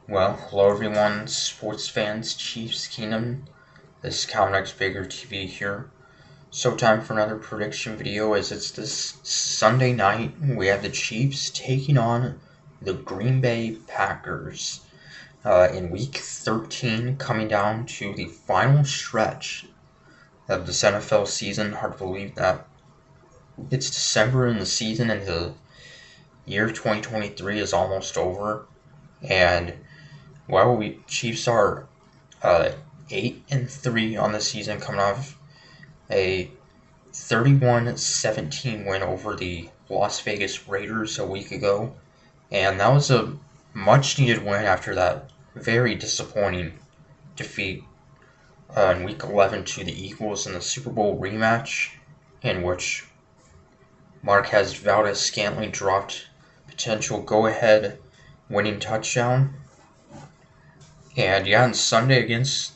Well, hello everyone, sports fans, Chiefs Kingdom. This is Calnex Bigger TV here. So time for another prediction video as it's this Sunday night. We have the Chiefs taking on the Green Bay Packers in week 13, coming down to the final stretch of this NFL season. Hard to believe that it's December in the season and the year 2023 is almost over. And while we Chiefs are uh, 8-3 on the season, coming off a 31-17 win over the Las Vegas Raiders a week ago, and that was a much-needed win after that very disappointing defeat in Week 11 to the Eagles in the Super Bowl rematch, in which Marquez Valdes-Scantling dropped potential go-ahead winning touchdown. And yeah, on Sunday against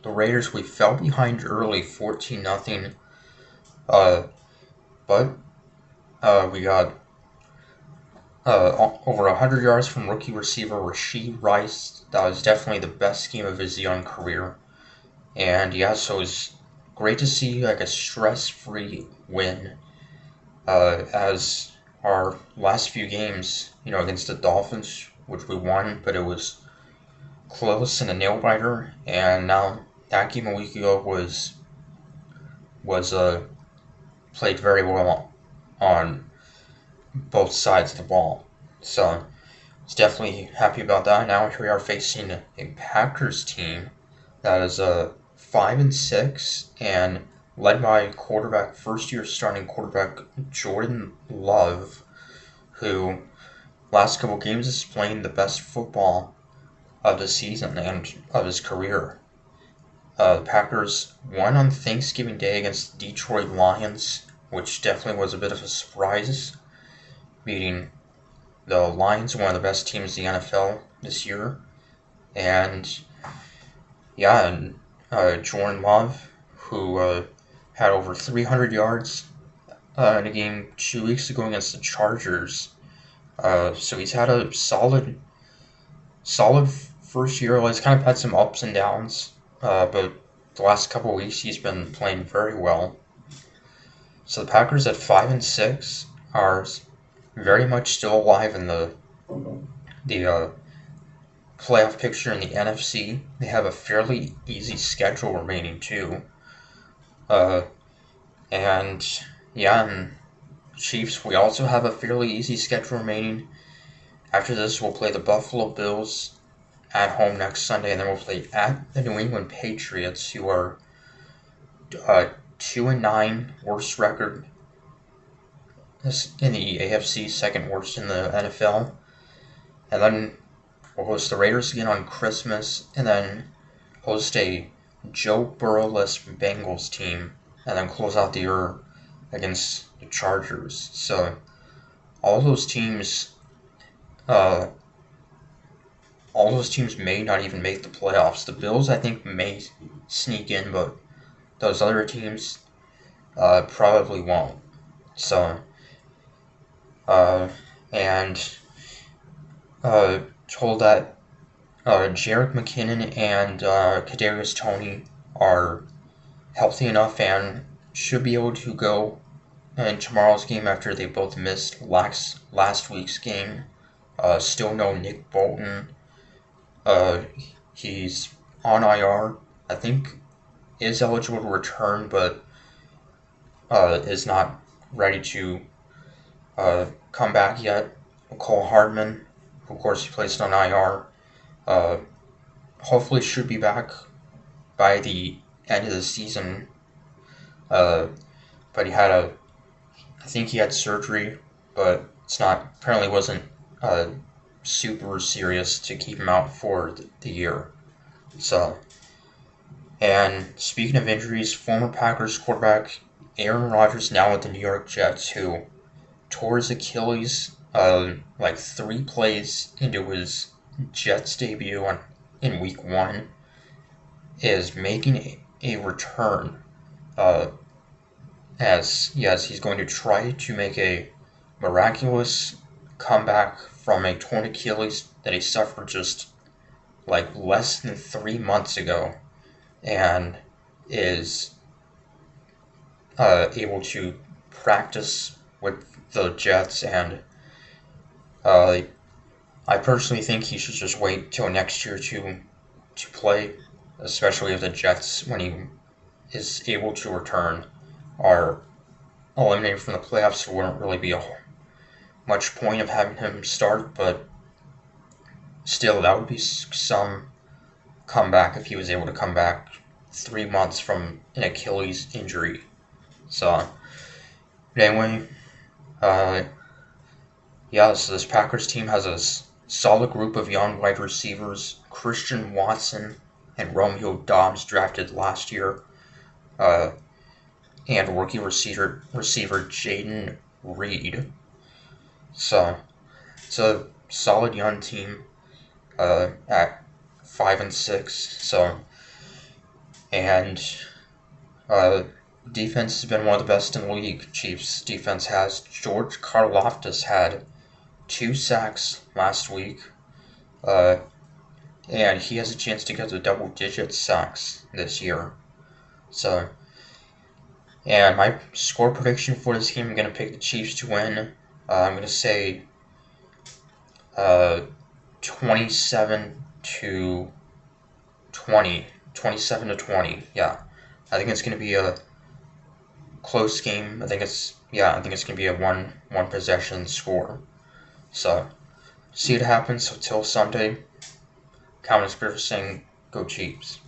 the Raiders, we fell behind early, 14-0. But we got over 100 yards from rookie receiver Rashee Rice. That was definitely the best game of his young career. And yeah, so it was great to see like a stress-free win as our last few games, against the Dolphins, which we won, but it was close and a nail biter. And now that game a week ago was played very well on both sides of the ball. So I was definitely happy about that. Now here we are facing a Packers team that is 5-6 and led by first-year starting quarterback Jordan Love, who last couple games is playing the best football of the season and of his career. The Packers won on Thanksgiving Day against the Detroit Lions, which definitely was a bit of a surprise, beating the Lions, one of the best teams in the NFL this year. And yeah, and Jordan Love, who had over 300 yards in a game 2 weeks ago against the Chargers. So he's had a solid first year. He's kind of had some ups and downs, but the last couple of weeks he's been playing very well. So the Packers at 5-6 are very much still alive in the playoff picture in the NFC. They have a fairly easy schedule remaining too. And yeah, and Chiefs, we also have a fairly easy schedule remaining. After this, we'll play the Buffalo Bills at home next Sunday, and then we'll play at the New England Patriots, who are 2-9, worst record in the AFC, second worst in the NFL. And then we'll host the Raiders again on Christmas, and then host a Joe Burrow-less Bengals team, and then close out the year against the Chargers. So all those teams may not even make the playoffs. The Bills, I think, may sneak in, but those other teams probably won't. So, and told that Jerick McKinnon and Kadarius Toney are healthy enough and should be able to go in tomorrow's game after they both missed last week's game. Still no Nick Bolton. He's on IR. I think is eligible to return, but is not ready to come back yet. Cole Hardman, who of course he placed on IR, hopefully should be back by the end of the season. But I think he had surgery, but apparently wasn't super serious to keep him out for the year. So, and speaking of injuries, former Packers quarterback Aaron Rodgers, now with the New York Jets, who tore his Achilles like 3 plays into his Jets debut in Week 1, is making a return as he's going to try to make a miraculous comeback from a torn Achilles that he suffered just like less than 3 months ago, and is able to practice with the Jets. And uh, I personally think he should just wait till next year to play, especially if the Jets, when he is able to return, are eliminated from the playoffs. There wouldn't really be much point of having him start, but still, that would be some comeback if he was able to come back 3 months from an Achilles injury. So, anyway, uh, yeah, so this Packers team has a solid group of young wide receivers. Christian Watson and Romeo Doubs drafted last year, uh, and rookie receiver Jaden Reed. So it's a solid young team at 5-6. So, and uh, defense has been one of the best in the league. Chiefs defense has. George Karlaftis had 2 sacks last week, and he has a chance to get to double-digit sacks this year. So, and my score prediction for this game, I'm going to pick the Chiefs to win. I'm going to say 27 to 20. 27 to 20. Yeah. I think it's going to be a close game. I think it's going to be a one possession score. So, see it happen. So till Sunday, Countess Griffith saying, go Chiefs.